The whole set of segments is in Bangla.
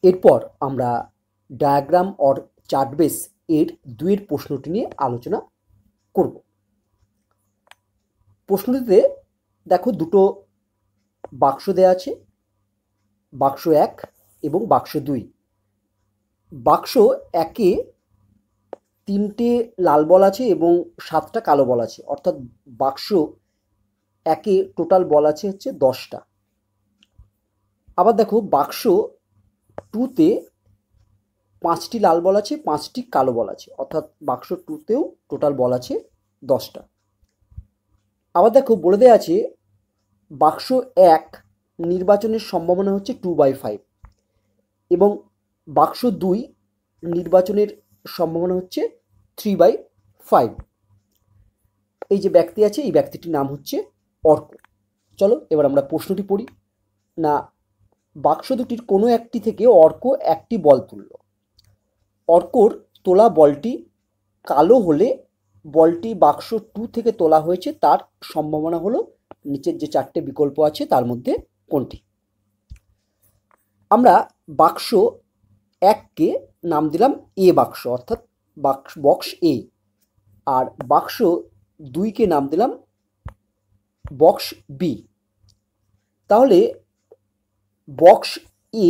এরপর আমরা ডায়াগ্রাম অর চার্ট বেস এর 2 প্রশ্নটি নিয়ে আলোচনা করব। প্রশ্নটিতে দেখো দুটো বাক্স দেওয়া আছে, বাক্স 1 এবং বাক্স 2। বাক্স 1-এ 3টে লাল বল আছে এবং 7টা কালো বল আছে, অর্থাৎ বাক্স 1-এ টোটাল বল আছে হচ্ছে 10টা। আবার দেখো বাক্স 2-তে 5টি লাল বল আছে, 5টি কালো বল আছে, অর্থাৎ বাক্স 2-তেও টোটাল বল আছে 10টা। আবার দেখো বলে দেওয়া আছে বাক্স 1 নির্বাচনের সম্ভাবনা হচ্ছে 2/5 এবং বাক্স 2 নির্বাচনের সম্ভাবনা হচ্ছে 3/5। এই যে ব্যক্তি আছে, এই ব্যক্তিটির নাম হচ্ছে অর্ক। চলো এবার আমরা প্রশ্নটি পড়ি। না, বাক্স দুটির কোনো একটি থেকে অর্ক একটি বল তুলল। অর্কর তোলা বলটি কালো হলে বলটি বাক্স 2 থেকে তোলা হয়েছে তার সম্ভাবনা হলো নিচের যে 4টে বিকল্প আছে তার মধ্যে কোনটি। আমরা বাক্স 1-কে নাম দিলাম এ বাক্স, অর্থাৎ বক্স এ, আর বাক্স 2-কে নাম দিলাম বক্স বি। তাহলে বক্স এ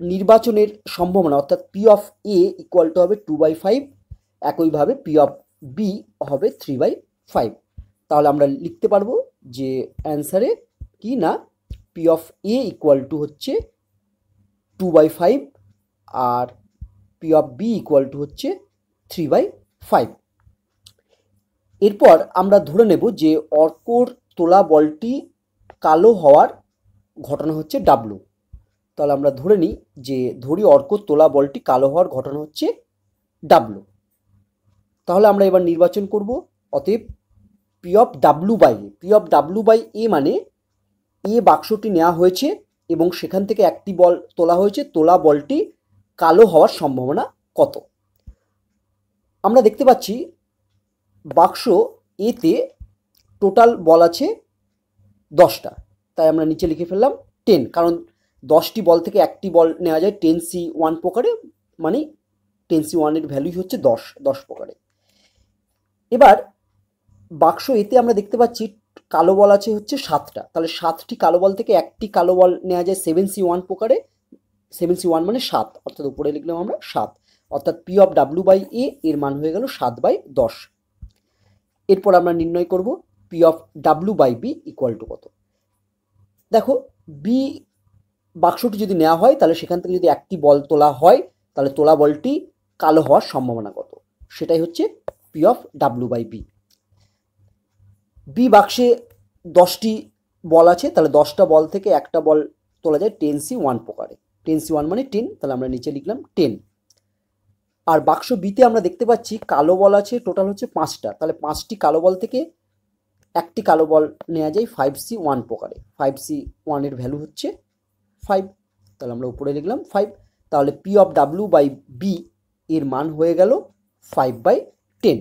নির্বাচনের সম্ভাবনা অর্থাৎ P of A equal two হবে 2/5, একইভাবে পি অফ বি হবে 3/5। তাহলে আমরা লিখতে পারবো যে অ্যান্সারে কি না, P of A equal to হচ্ছে 2/5 আর P of B equal to হচ্ছে 3/5। এরপর আমরা ধরে নেব যে অর্কর তোলা বলটি কালো হওয়ার ঘটনা হচ্ছে ডাব্লু। তাহলে আমরা ধরে নিই যে অর্কর তোলা বলটি কালো হওয়ার ঘটনা হচ্ছে ডাব্লু। তাহলে আমরা এবার নির্বাচন করব। অতএব P of W by A, P of W by A মানে এ বাক্সটি নেওয়া হয়েছে এবং সেখান থেকে একটি বল তোলা হয়েছে, তোলা বলটি কালো হওয়ার সম্ভাবনা কত। আমরা দেখতে পাচ্ছি বাক্স এতে টোটাল বল আছে 10টা, তাই আমরা নিচে লিখে ফেললাম 10, কারণ 10টি বল থেকে একটি বল নেওয়া যায় 10C1 প্রকারে, মানে 10C1-এর ভ্যালুই হচ্ছে 10 প্রকারে। এবার বাক্স এতে আমরা দেখতে পাচ্ছি কালো বল আছে হচ্ছে 7টা, তাহলে 7টি কালো বল থেকে একটি কালো বল নেওয়া যায় 7C1 প্রকারে। 7C1 মানে 7, অর্থাৎ উপরে লিখলাম আমরা 7, অর্থাৎ P of W by A এর মান হয়ে গেল 7/10। এরপর আমরা নির্ণয় করব P of W by B equal to কত। দেখো বি বাক্সটি যদি নেওয়া হয় তাহলে সেখান থেকে যদি একটি বল তোলা হয় তাহলে তোলা বলটি কালো হওয়ার সম্ভাবনা কত, সেটাই হচ্ছে P of W by B. B বাক্সে 10টি বল আছে, তাহলে 10টা বল থেকে একটা বল তোলা যায় 10C1 প্রকারে। 10C1 মানে 10, তাহলে আমরা নিচে লিখলাম 10। আর বাক্স বিতে আমরা দেখতে পাচ্ছি কালো বল আছে টোটাল হচ্ছে 5টা, তাহলে 5টি কালো বল থেকে একটি কালো বল নেওয়া যায় 5C1 প্রকারে। 5C1-এর ভ্যালু হচ্ছে 5, তাহলে আমরা উপরে লিখলাম 5। তাহলে P of W by B এর মান হয়ে গেল 5/10।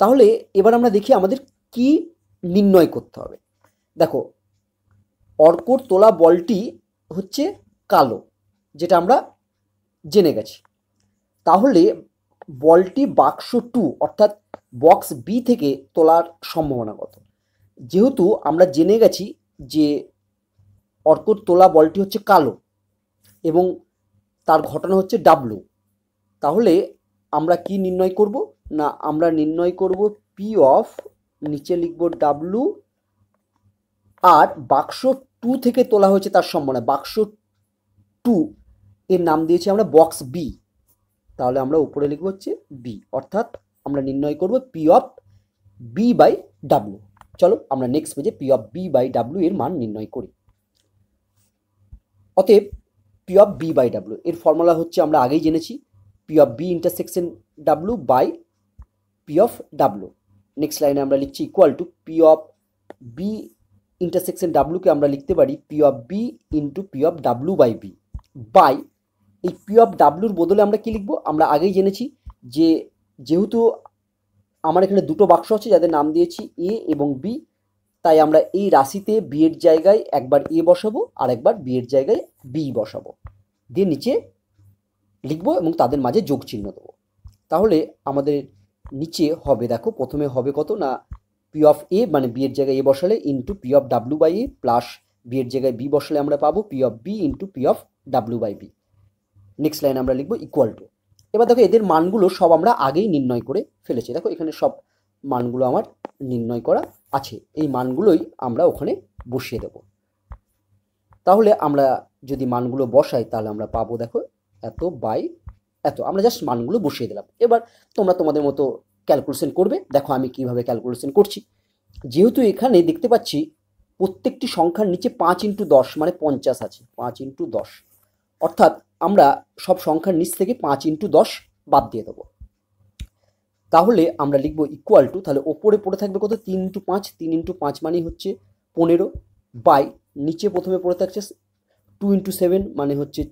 তাহলে এবার আমরা দেখি আমাদের কি নির্ণয় করতে হবে। দেখো অর্কর তোলা বলটি হচ্ছে কালো, যেটা আমরা জেনে গেছি। তাহলে বলটি বাক্স 2 অর্থাৎ বক্স বি থেকে তোলার সম্ভাবনা কত। যেহেতু আমরা জেনে গেছি যে অর্কর তোলা বলটি হচ্ছে কালো এবং তার ঘটনা হচ্ছে ডাব্লু, তাহলে আমরা কি নির্ণয় করব না, আমরা নির্ণয় করব পি অফ, নিচে লিখব ডাব্লু, আর বাক্স 2 থেকে তোলা হয়েছে তার সম্ভাবনা, বাক্স 2 এর নাম দিয়েছি আমরা বক্স বি, তাহলে আমরা উপরে লিখব হচ্ছে বি, অর্থাৎ আমরা নির্ণয় করব P of B by W. চলো আমরা নেক্সট পেজে P of B by W এর মান নির্ণয় করি। অতএব P of B by W এর ফর্মুলা হচ্ছে আমরা আগেই জেনেছি, P of B intersection W by P of W. Next লাইনে আমরা লিখছি equal to P of B intersection ডাব্লুকে আমরা লিখতে পারি P of B into P of W by B, by এই পি অফ ডাব্লুর বদলে আমরা কি লিখব, আমরা আগেই জেনেছি যে যেহেতু আমার এখানে দুটো বাক্স আছে যাদের নাম দিয়েছি এ এবং বি, তাই আমরা এই রাশিতে বি এর জায়গায় একবার এ বসাবো আর একবার বি এর জায়গায় বি বসাবো। দিয়ে নিচে লিখবো এবং তাদের মাঝে যোগ চিহ্ন দেবো। তাহলে আমাদের নিচে হবে, দেখো প্রথমে হবে কত না পি অফ এ, মানে বি এর জায়গায় এ বসালে into P of W by A, plus B এর জায়গায় বি বসালে আমরা পাবো P of B into P of W by B. Next line আমরা লিখবো ইকুয়াল টু। এবার দেখো এদের মানগুলো সব আমরা আগেই নির্ণয় করে ফেলেছি, দেখো এখানে সব মানগুলো আমার নির্ণয় করা আছে, এই মানগুলোই আমরা ওখানে বসিয়ে দেব। তাহলে আমরা যদি মানগুলো বসাই তাহলে আমরা পাবো দেখো এত বাই এত, আমরা জাস্ট মানগুলো বসিয়ে দিলাম। এবার তোমরা তোমাদের মতো ক্যালকুলেশন করবে। দেখো আমি কিভাবে ক্যালকুলেশন করছি। যেহেতু এখানে দেখতে পাচ্ছি প্রত্যেকটি সংখ্যার নিচে 5 ইন্টু 10 মানে 50 আছে, 5 ইন্টু 10, অর্থাৎ আমরা সব সংখ্যার নিচ থেকে 5 ইন্টু 10 বাদ দিয়ে দেবো। তাহলে আমরা লিখবো ইকুয়াল টু, তাহলে ওপরে পড়ে থাকবে কত 3 ইন্টু 5, 3 ইন্টু 5 মানেই হচ্ছে 15, বাই নিচে প্রথমে পড়ে থাকছে 2 ইন্টু 7 মানে হচ্ছে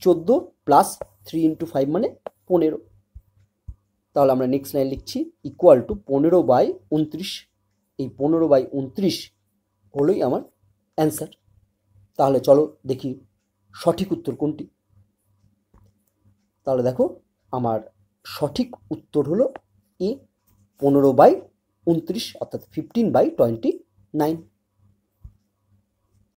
14, প্লাস 3 ইন্টু 5 মানে 15। তাহলে আমরা নেক্সট লাইন লিখছি ইকুয়াল টু 15 বাই 29, এই 15 বাই 29 হলোই আমার অ্যান্সার। তাহলে চলো দেখি সঠিক উত্তর কোনটি। তাহলে দেখো আমার সঠিক উত্তর হলো এ, 15 বাই 29, অর্থাৎ 15/29।